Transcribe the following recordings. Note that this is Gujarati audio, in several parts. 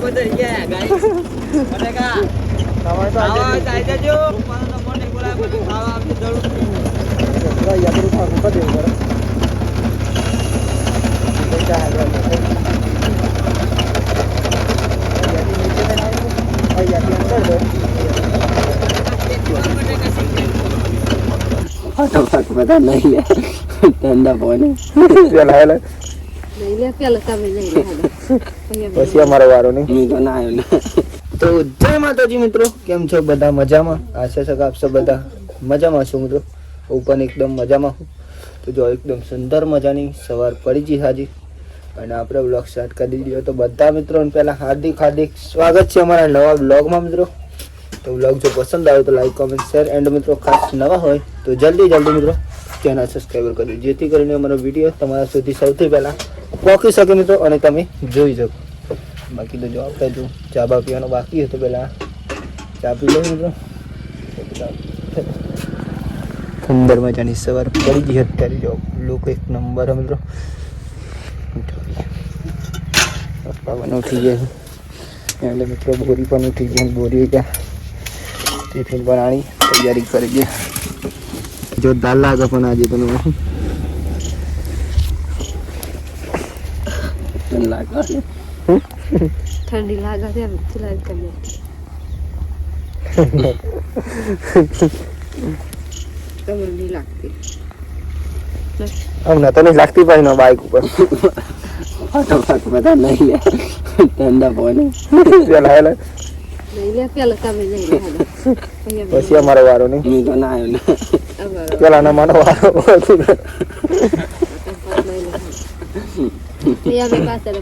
બધા ગયા ગાઈસ અરે કા ખાવા જાય જજો મારો નંબર નહીં બોલાય બધું ખાવા આવજો જરૂર યાર બધું ખાવા ઉપર દેવું પડે ફટાફટ બધા લઈ લે ઠંડા પાણી પેલા લઈ લે પેલા તમે લઈ લે પછી અમારો વારો નહીં હું તો ના આવ્યો ને તો જય માતાજી મિત્રો, કેમ છો બધા? મજામાં? આશા છે કે આપ સૌ બધા મજામાં છો મિત્રો. હું પણ એકદમ મજામાં છું. તો જો એકદમ સુંદર મજાની સવાર પડી ગઈ હાજી અને આપણે બ્લોગ સ્ટાર્ટ કરી દીધો. તો બધા મિત્રોને પહેલાં હાર્દિક સ્વાગત છે અમારા નવા બ્લોગમાં મિત્રો. તો બ્લોગ જો પસંદ આવે તો લાઈક કોમેન્ટ શેર એન્ડ મિત્રો ખાસ નવા હોય તો જલ્દી મિત્રો ચેનલ સબસ્ક્રાઈબર કરજો, જેથી કરીને અમારો વિડીયો તમારા સુધી સૌથી પહેલાં પહોંચી શકે મિત્રો અને તમે જોઈ શકો. બાકી તો જો આપણે જો ચા બા પીવાનો બાકી હતો, પહેલાં ચા પી લો મિત્રો. સુંદર મજાની સવાર પડી ગઈ અત્યારે જો લોકો એક નંબર મિત્રો. પપ્પા પણ ઉઠી ગયા એટલે મિત્રો બોરી પણ ઉઠી ગઈ, બોરી ગયા ટિફિન બનાવી તૈયારી કરી ગયા. જોરદાર લાગે પણ આજે તમે ઠંડી લાગે છે ચલાવી કરીએ તમને નહીં લાગતી હમણાં તો નહીં લાગતી પાછી બાઈક ઉપર ફટાફટ બધા લઈ લે ઠંડા પાણી પેલા લઈ લે પેલા તમે લઈ લે પછી અમારો વારો નહીં હું તો ના આવ્યો ને પેલા ના મારો વારો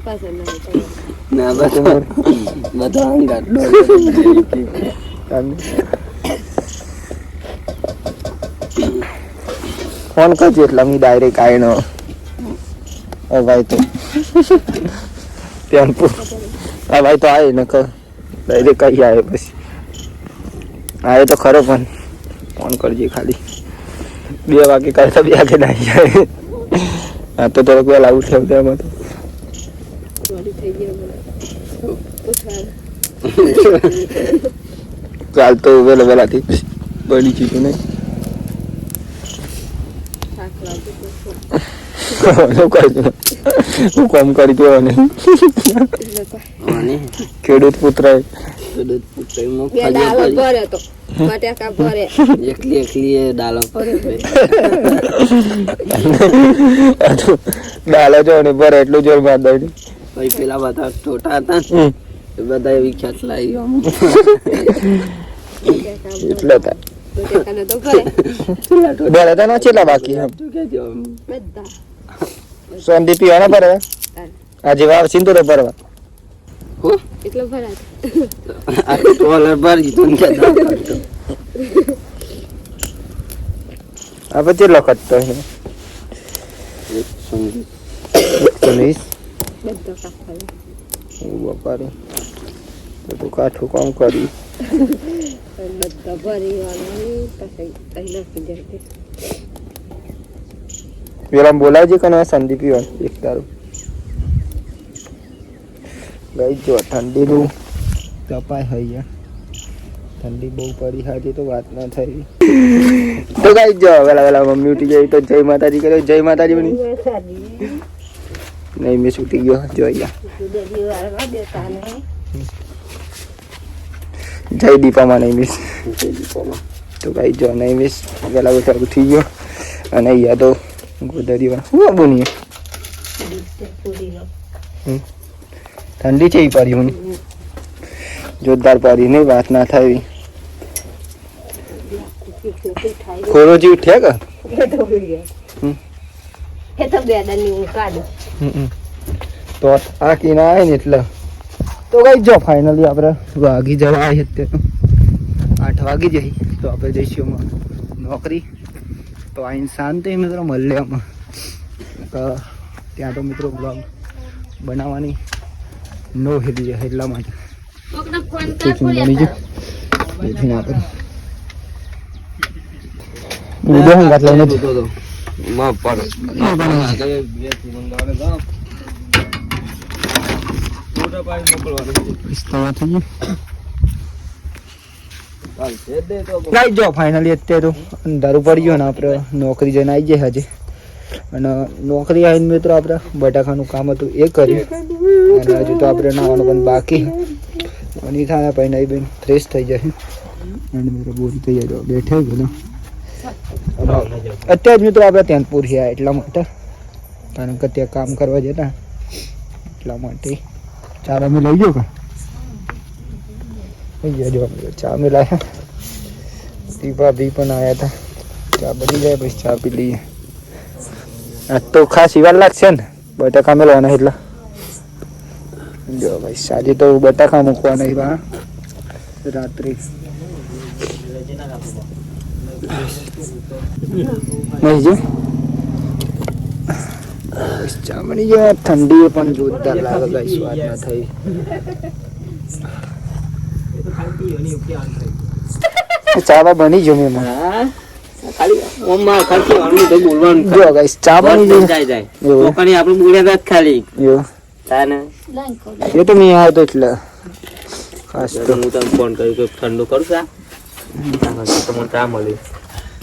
પાછળ ના બધા અંગાત ફોન કરજો એટલે અમે ડાયરેક્ટ આવીને ભાઈ તો ત્યાં હા ભાઈ તો આવે ને ડાયરેક્ટ કઈ આવે પછી આવે તો ખરો પણ ફોન કરજે ખાલી 2 વાગે કરતા 2 વાગે ના જાય. હા તો થોડોક વહેલા ઉઠે એમાં તો ચાલ તો વહેલાથી બની ચીજું નહીં હું કામ કરી દો ને ખેડૂત પુત્ર એકલી ડાલો ડાલો જો ને ભરે એટલું જોર માર દઈ પછી પેલા બધા છોટા હતા એ બધા એવી ખ્યાત લાવી એટલે ભરે તો છેલ્લા બાકી સોંધી પીવાના ભરવા આજે વાવ સિંદુર ભરવા એટલો ભરા ભરી આ પછી લખત તો 120 બધો કાપવાનો બાપારી બધું કાઠું કામ કરી બધા ભરી વાળા પછી અહીં નાખી દે. પેલા બોલાવજે કે સંદીપ એક તારું ગઈ જો ઠંડીનું તપાય હોય ઠંડી બહુ પડી હાજી તો વાત ના થઈ. તો ગઈ જો વેલા મમ્મી ઉઠી ગઈ તો જય માતાજી કર્યો. જય માતાજી બની નહીં મેં ઉઠી ગયો જોઈ જય દીપામાં નહીં મિસ તો ગઈ જો નહીં મિસ વેલા બધા ઉઠી ગયો અને અહીંયા તો ગોદરીમાં શું બોલીએ ઠંડી છે એ પડી હું જોરદાર પડી નહીં વાત ના થાય. ખોરોજી ઉઠ્યા તો આ કી ના આવે ને એટલે તો કઈ જો ફાઇનલી આપણે વાગી જવા આવી અત્યારે 8 વાગી જઈ તો આપણે જઈશું નોકરી. તો આઈને શાંતિ મિત્રો મળે આમાં ત્યાં તો મિત્રો બ્લોગ બનાવવાની નો હેલી છે એટલા માટે બની જાય જેથી ના કરે વિડિયો હંગાત લઈને માં પણ લાઈ જાઓ ફાઇનલી અત્યારે તો અંધારું પડી ગયું ને આપણે નોકરી જઈને આવી જાય હજી અને નોકરી આવીને મિત્રો આપણે બટાકાનું કામ હતું એ કર્યું અને હજુ તો આપણે નાવાનું પણ બાકી અને એ થાય પછી નહીં બેન ફ્રેશ થઈ જાય અને મિત્રો બોરી થઈ જાય બેઠે ગયો અત્યારે જ મિત્રો આપણે ત્યાં પૂર્યા એટલા માટે કારણ કે ત્યાં કામ કરવા જતા એટલા માટે ચાર અમે લઈ ગયો કા ચા અમે લાયા દીપા બી પણ આવ્યા હતા ચા બની જાય પછી ચા પી લઈએ આજ તો ખાસ વાર લાગશે ને બટાકા મેળવાના એટલે જો ભાઈ સાંજે તો બટાકા મૂકવાના એવા રાત્રે ચા બની જાય ઠંડી પણ જોરદાર લાગે ભાઈ સ્વાદ ના થઈ ચા બની જો મેં ખાલી ઓમમાં ખાલી આનું તો બોલવાનું જો ગાઈસ ચા બની જાય જાય જાય તો કણી આપણે બોલ્યા ખાલી યો તાને એ તો મેં આવ્યો તો એટલે ખાસ તો હું તમને ફોન કર્યો કે ઠંડુ કરું ચા તમને ચા મળી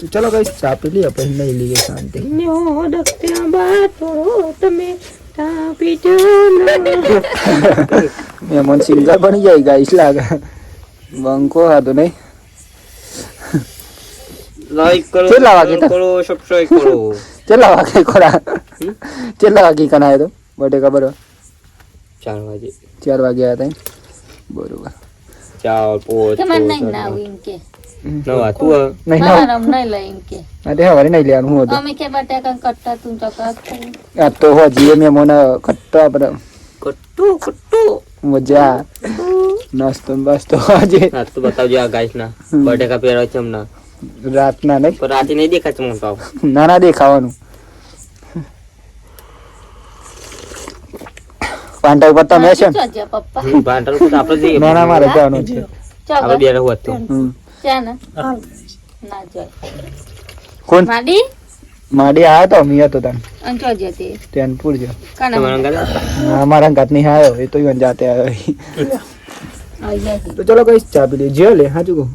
ચલો ગાઈસ ચા પી લઈએ પછી લઈ લઈએ શાંતિ મહેમાન સિંગર બની જાય ગાઈસ લાગે બંકો હતો નહીં લાઈક કરો કેટલા વાગે તો? કરો સબસ્ક્રાઇબ કરો કેટલા વાગે ખોરા કેટલા વાગે કનાય તો બટેકા બરોબર 4 વાગે 4 વાગે આવ્યા હતા બરોબર ચાલ પોચ કે મને નહીં ના આવું એમ કે નવા તું નહીં મારા ના રમ નહીં લઈ એમ કે તે હવારે નહીં લેવાનું હું હતું અમે કે બટાકા કટ્ટા તું તો કાક આ તો હો જીએ મેં મને કટ્ટો આપણે કટ્ટુ મજા નાસ્તો ને બાસ્તો આજે હા તો બતાવજો આ ગાઈસ ના બટેકા પહેરવા છે હમણાં રાતના નહીં પણ રાતે નહીં દેખાય છે મોટા નાના દેખાવાનું પાંટા ઉપર તમે છે ને જો પપ્પા ભાંડર તો આપણે જઈએ નાના મારે જવાનું છે આપણે બે રહું હતું ચા ને ના જોય કોણ માડી માડી આવ્યો તો મી હતો તને અને જો જતી તેનપુર જો કાના તમારા ગાલા અમારા ઘાટ નહીં આવ્યો એ તો ઈવન જાતે આવ્યો આયા તો ચલો કઈ ચા પી લઈએ જે લે હાચું કહું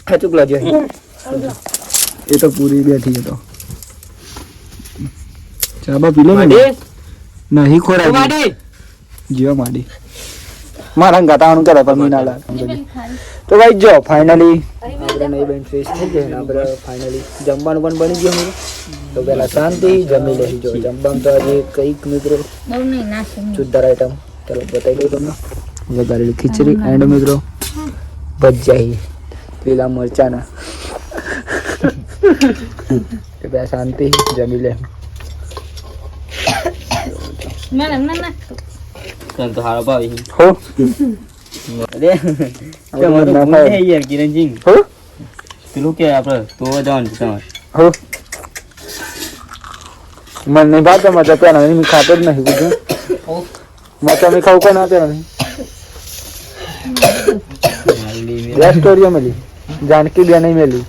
હાચું કલા જે એ તો પૂરી બેઠી હતો ચા બા પી લે ને નહીં ખોરા માડી જીઓ માડી મારા ગાતાવાનું કરે પણ મીના લાગ તો ભાઈ જો ફાઇનલી આપણે નહીં બેન ફ્રેશ થઈ જાય ને આપણે ફાઇનલી જમવાનું પણ બની ગયું મિત્રો તો પહેલા શાંતિ જમી લઈ જો જમવાનું તો આજે કંઈક મિત્રો બહુ નહીં નાખે જોરદાર આઈટમ ચાલો બતાવી દઉં તમને વઘારેલી ખીચડી એન્ડ મિત્રો ભજીયા પેલા મરચાના તો પહેલા શાંતિ જમી લે મેડમ ના નાખ તને તો હારો ભાવી હો અરે તમારું ભૂલ છે યાર કિરણજી હો પેલું કે આપણે તો જવાનું છે તમારે હો મને નહીં ભાવતો મજા પેલા નહીં ખાતો જ નહીં કીધું મજા મેં ખાવું કોઈ ના પેલા નહીં બે સ્ટોરીઓ મળી જાનકી બે નહીં મેલી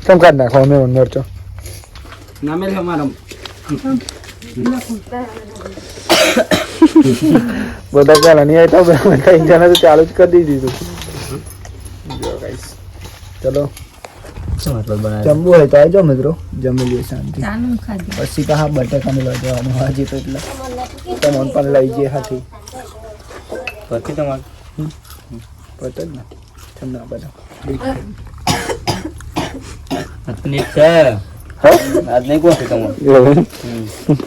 કેમ કાઢ નાખો અમે મરચો ના મેલ અમારા બધા પેલા નહીં આવતા બધા જણા તો ચાલુ જ કરી દીધું જો ગાઈસ ચલો જમવું હોય તો આવી જાઓ મિત્રો જમી લઈએ શાંતિ ચાનું ખાધી પછી તો હા બટાકાનું લઈ જવાનું હાજી તો એટલે તમને પણ લઈ જઈએ હાથી પછી તમારે પતજ ને ઠંડા બધા એક છે હા આજ નહીં કોણ છે તમારે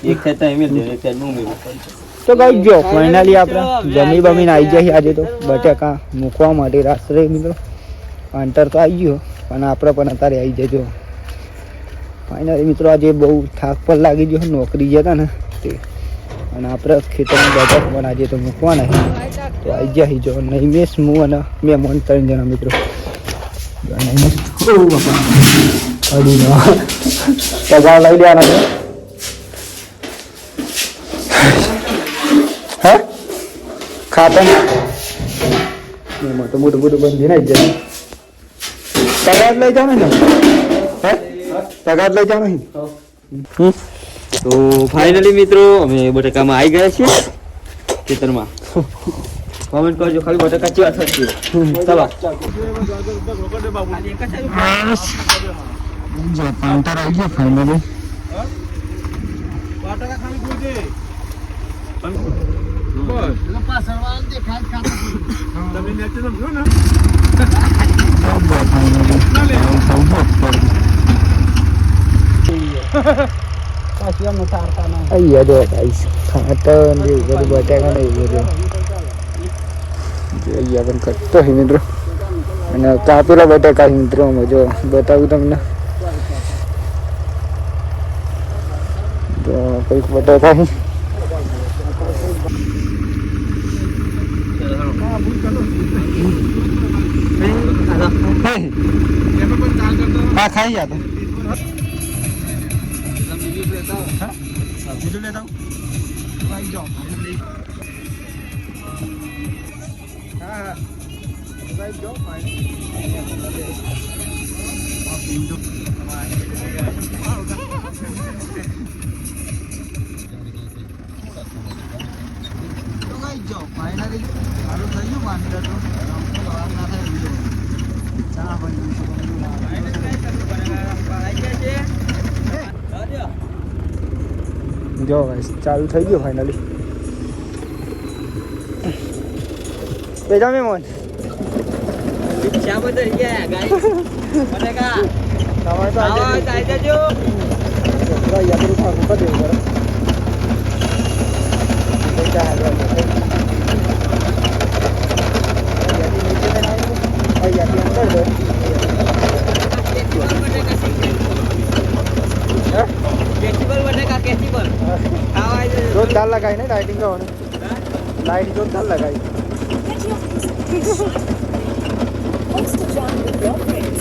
એક છે તો એમ જ એક છે નું મેં તો ગાઈ જો ફાઇનલી આપણે જમી બમીને આવી જાય આજે તો બટાકા મૂકવા માટે રાત્રે મિત્રો પાંટર તો આવી ગયો પણ આપણે પણ અત્યારે આવી જજો ફાઇનલી મિત્રો આજે બહુ થાક પર લાગી ગયો નોકરી જતા ને તે અને આપણે ખેતરમાં બજાર પણ આજે તો મૂકવાના તો આવી જાય જો નહીં મેં હું અને મેં મન 3 જણા મિત્રો પગાર લઈ દેવાના છે હે ખાતા એમાં તો મોટું મોટું બંધી ને જ પગાર લઈ જાવ ને હે તગાર લઈ જાવ નહીં તો ફાઇનલી મિત્રો અમે બટાકામાં આવી ગયા છીએ ખેતરમાં. કોમેન્ટ કરજો ખાલી બટાકા કેવા થશે. ચલો જો કાઉન્ટર આવી ગયો ફાઇનલી. અહીંયા જો ગાઈસ ખાતર ને એવું બધું બટાકા ને એવું બધું અહીંયા પણ કટતો છે મિત્રો. અને કાપેલા બટાકા છે મિત્રો. જો બતાવું તમને તો કંઈક બટાકા છે. હા ખાઈ ગયા તો જો ગાઈસ ચાલુ થઈ ગયો ફાઇનલી. બેજા મેમોન રિક્ષા બધે ગયા ગાઈસ. બટાકા તમારે તો આવો આવી જજો. અહીંયા બધું ખાવું કરી દેવું બરાબર. જોરદાર લગાઈ ને લાઇટિંગ કરવાનું. લાઇટ જોરદાર લગાઈ. Host a jam with your friends.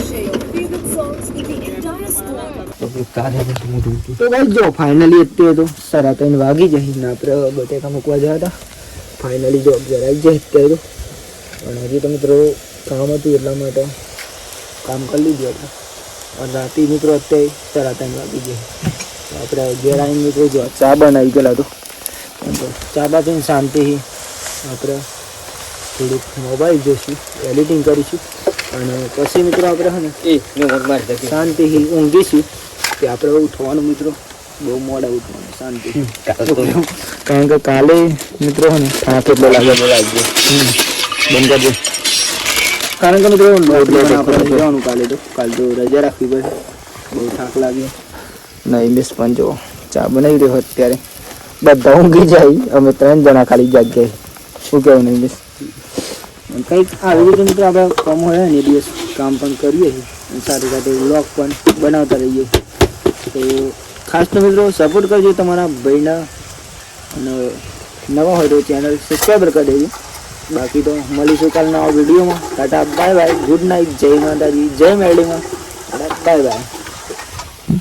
Share your favorite songs with the entire squad. તો ગાઈસ જો ફાઇનલી અત્યારે તો 3:30 વાગી જાય ને આપણે બટેકા મૂકવા ગયા હતા. ફાઇનલી જો જરાઈ જાય અત્યારે તો. પણ હજી તો મિત્રો કામ હતું એટલા માટે કામ કરી લીધું હતું. અને રાતે મિત્રો અત્યારે 3:30 વાગી જાય. આપણે ઘેર આવીને મિત્રો જો ચા બનાવી ગયેલા તો ચા બાજુ શાંતિથી આપણે થોડુંક મોબાઈલ જોઈશું, એડિટિંગ કરીશું અને પછી મિત્રો આપણે હે ને શાંતિથી ઊંઘીશું. કે આપણે ઉઠવાનું મિત્રો બહુ મોડા ઉઠવાનું શાંતિ. કારણ કે કાલે મિત્રો હે ને થાક એટલો લાગે બંધ કરજો. કારણ કે મિત્રો આપણે જવાનું કાલે તો રજા રાખવી પડે. બહુ થાક લાગે. નહીં મિસ પણ જો ચા બનાવી રહ્યો અત્યારે બધા ઊંઘી જાય. અમે 3 જણા ખાલી જાગ્યા. શું કહેવું નહીં મિસ. કંઈક આવી રીતે મિત્રો આપણે કામ હોય ને દિવસ કામ પણ કરીએ છીએ અને સાથે સાથે વ્લોગ પણ બનાવતા રહીએ. તો ખાસ તો મિત્રો સપોર્ટ કરજો તમારા ભાઈના. અને નવા હોય તો ચેનલ સબસ્ક્રાઈબર કરી દેજો. બાકી તો મળીશું કાલ નવા વિડીયોમાં. Tata bye bye. Good night. જય માતાજી. જય મેરડીમાં. Bye bye.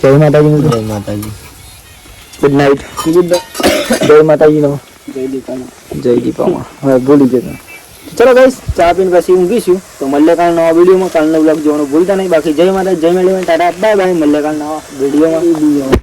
જય માતાજી. જય માતાજી. Good night. જય માતાજીનો. જય દીપામાં. જય દીપામાં. હવે ભૂલી જતા. ચલો ગાઈસ ચા પીને પછી ઊંઘીશું. તો મળીએ કાલ નવા વિડીયોમાં. કાલનો બ્લોગ જોવાનું ભૂલતા નહીં. બાકી જય માતા. જય મેળવી. Tata bye bye. મળીએ કાલ નવા વિડીયોમાં.